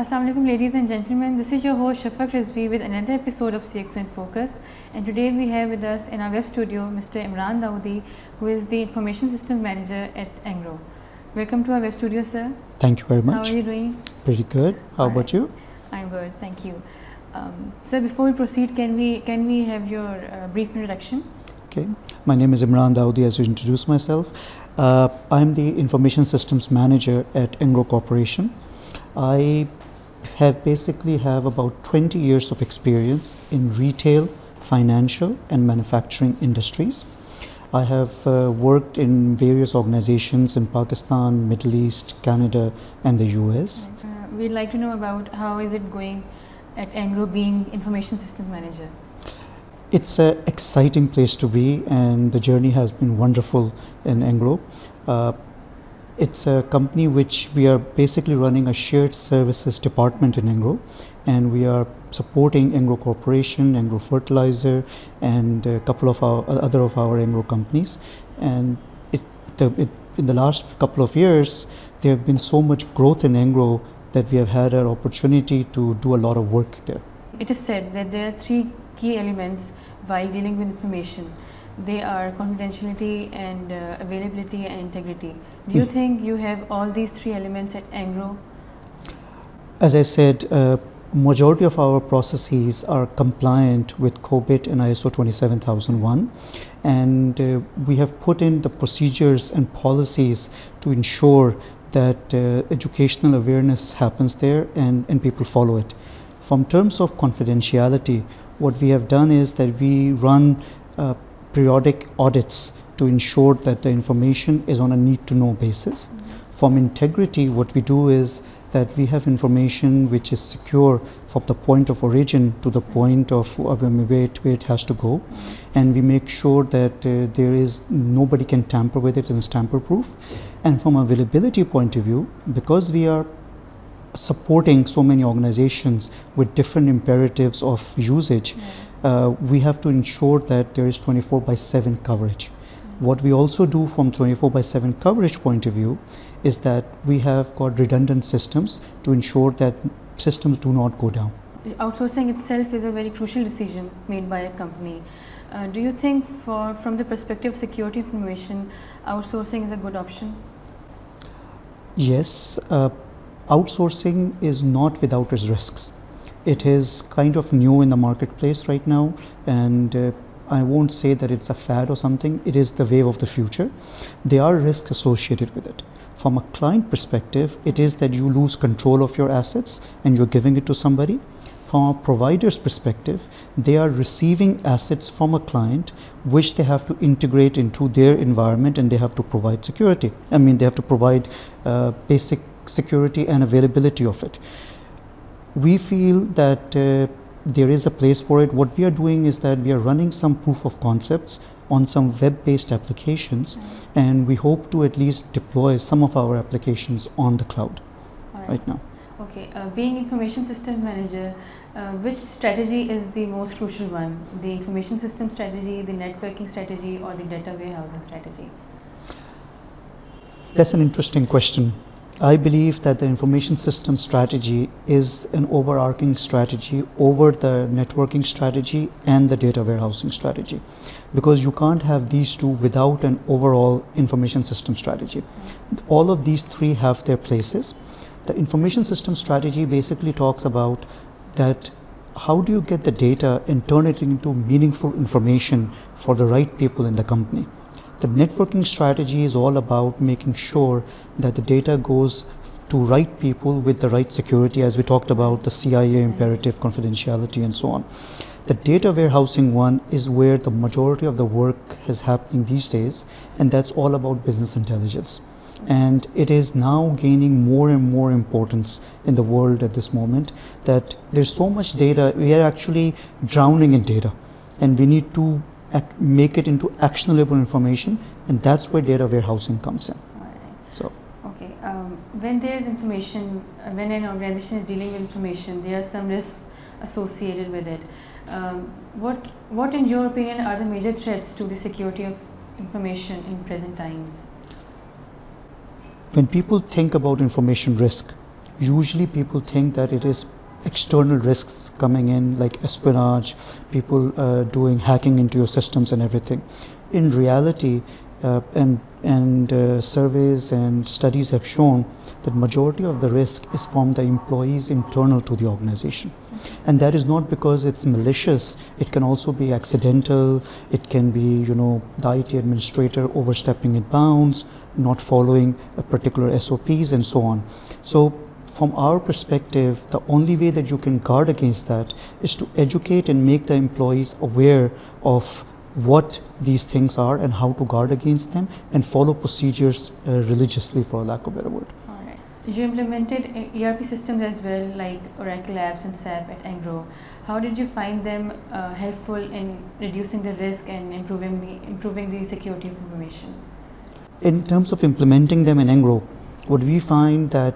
Assalamu alaikum, ladies and gentlemen. This is your host Shafaq Rizvi with another episode of CXO in Focus. And today we have with us in our web studio Mr. Imran Dawoodi, who is the Information Systems Manager at Engro. Welcome to our web studio, sir. Thank you very much. How are you doing? Pretty good. How about you? I'm good, thank you. Sir, before we proceed, can we have your brief introduction? Okay. My name is Imran Dawoodi, as you introduced myself. I'm the Information Systems Manager at Engro Corporation. I basically have about 20 years of experience in retail, financial and manufacturing industries. I have worked in various organizations in Pakistan, Middle East, Canada and the US. We'd like to know about how is it going at Engro being Information Systems Manager. It's an exciting place to be and the journey has been wonderful in Engro. It's a company which we are basically running a shared services department in Engro, and we are supporting Engro Corporation, Engro Fertilizer and a couple of our other Engro companies. And in the last couple of years there have been so much growth in Engro that we have had an opportunity to do a lot of work there. It is said that there are three key elements while dealing with information. They are confidentiality and availability and integrity. Do you think you have all these three elements at Engro? As I said, majority of our processes are compliant with COBIT and ISO 27001, and we have put in the procedures and policies to ensure that educational awareness happens there and people follow it. From terms of confidentiality, what we have done is that we run periodic audits to ensure that the information is on a need-to-know basis. From integrity, what we do is that we have information which is secure from the point of origin to the point of where it has to go, and we make sure that nobody can tamper with it and it's tamper-proof. And from availability point of view, because we are supporting so many organizations with different imperatives of usage, we have to ensure that there is 24/7 coverage. What we also do from 24/7 coverage point of view is that we have got redundant systems to ensure that systems do not go down. Outsourcing itself is a very crucial decision made by a company. Do you think from the perspective of security information, outsourcing is a good option? Yes. Outsourcing is not without its risks. It is kind of new in the marketplace right now, and I won't say that it's a fad or something. It is the wave of the future. There are risks associated with it. From a client perspective, it is that you lose control of your assets and you're giving it to somebody. From a provider's perspective, they are receiving assets from a client which they have to integrate into their environment, and they have to provide security. I mean, they have to provide basic security and availability of it. We feel that there is a place for it. What we are doing is that we are running some proof of concepts on some web-based applications, and we hope to at least deploy some of our applications on the cloud right now. Okay, being Information Systems Manager, which strategy is the most crucial one? The information system strategy, the networking strategy, or the data warehousing strategy? That's an interesting question. I believe that the information system strategy is an overarching strategy over the networking strategy and the data warehousing strategy, because you can't have these two without an overall information system strategy. All of these three have their places. The information system strategy basically talks about that how do you get the data and turn it into meaningful information for the right people in the company. The networking strategy is all about making sure that the data goes to right people with the right security, as we talked about the CIA imperative, confidentiality and so on. The data warehousing one is where the majority of the work is happening these days, and that's all about business intelligence. And it is now gaining more and more importance in the world at this moment, that there's so much data, we are actually drowning in data, and we need to make it into actionable information, and that's where data warehousing comes in. So, okay, when there is information, when an organization is dealing with information, there are some risks associated with it. What in your opinion are the major threats to the security of information in present times? When people think about information risk, Usually people think that it is external risks coming in, like espionage, people doing hacking into your systems and everything. In reality, surveys and studies have shown that majority of the risk is from the employees internal to the organization. And that is not because it's malicious. It can also be accidental. It can be, the IT administrator overstepping its bounds, not following a particular SOPs and so on. So from our perspective, the only way that you can guard against that is to educate and make the employees aware of what these things are and how to guard against them, and follow procedures religiously, for lack of a better word. All right. You implemented ERP systems as well, like Oracle Labs and SAP at Engro. How did you find them helpful in reducing the risk and improving the security of information? In terms of implementing them in Engro, what we find that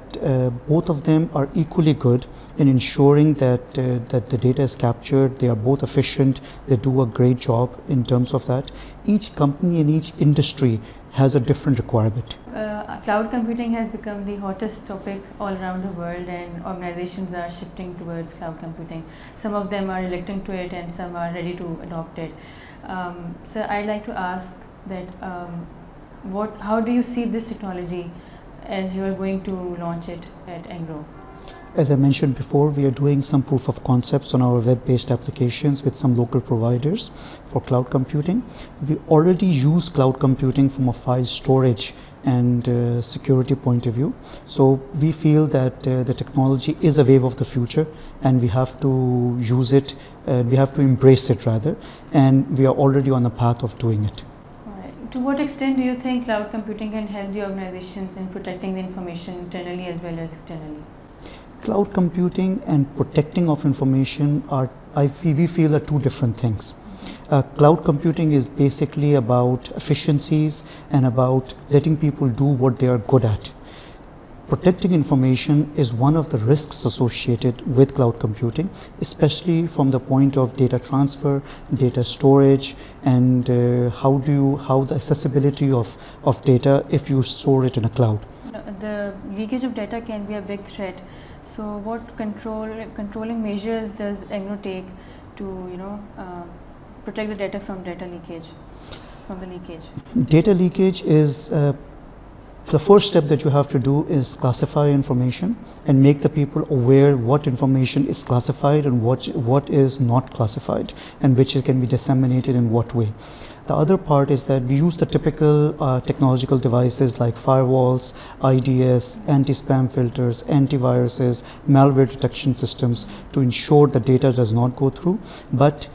both of them are equally good in ensuring that that the data is captured. They are both efficient. They do a great job in terms of that. Each company and each industry has a different requirement. Cloud computing has become the hottest topic all around the world, and organizations are shifting towards cloud computing. Some of them are reluctant to it and some are ready to adopt it. So I'd like to ask that how do you see this technology as you are going to launch it at Engro? As I mentioned before, we are doing some proof of concepts on our web-based applications with some local providers for cloud computing. We already use cloud computing from a file storage and security point of view. So we feel that the technology is a wave of the future, and we have to use it, we have to embrace it rather, and we are already on a path of doing it. To what extent do you think cloud computing can help the organizations in protecting the information internally as well as externally? Cloud computing and protecting of information we feel are two different things. Cloud computing is basically about efficiencies and about letting people do what they are good at. Protecting information is one of the risks associated with cloud computing, especially from the point of data transfer, data storage, and how the accessibility of data if you store it in a cloud. The leakage of data can be a big threat. So what controlling measures does Engro take to protect the data from the leakage? Data leakage is the first step that you have to do is classify information and make the people aware what information is classified and what is not classified, and which can be disseminated in what way. The other part is that we use the typical technological devices like firewalls, IDS, anti-spam filters, antiviruses, malware detection systems to ensure the data does not go through. But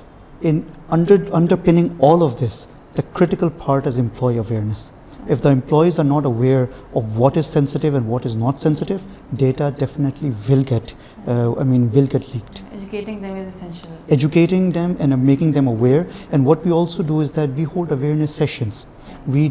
underpinning all of this, the critical part is employee awareness. If the employees are not aware of what is sensitive and what is not sensitive, data definitely will get leaked. Educating them is essential. Educating them and making them aware. And what we also do is that we hold awareness sessions. We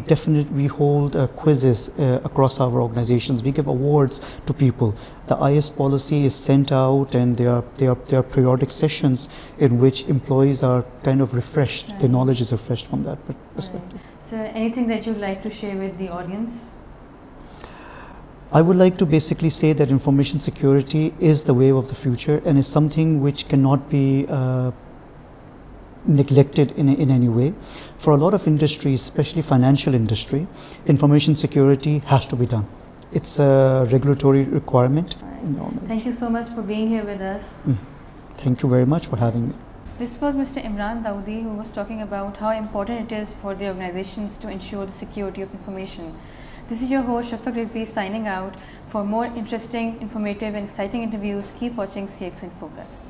hold quizzes across our organizations. We give awards to people. The IS policy is sent out, and there are periodic sessions in which employees are kind of refreshed. Right. Their knowledge is refreshed from that perspective. Right. So anything that you'd like to share with the audience? I would like to basically say that information security is the wave of the future, and is something which cannot be neglected in any way. For a lot of industries, especially financial industry, information security has to be done. It's a regulatory requirement. Right. Thank you so much for being here with us. Thank you very much for having me. This was Mr. Imran Dawoodi, who was talking about how important it is for the organizations to ensure the security of information. This is your host Shafaq Rizvi signing out. For more interesting, informative and exciting interviews, keep watching CXO in Focus.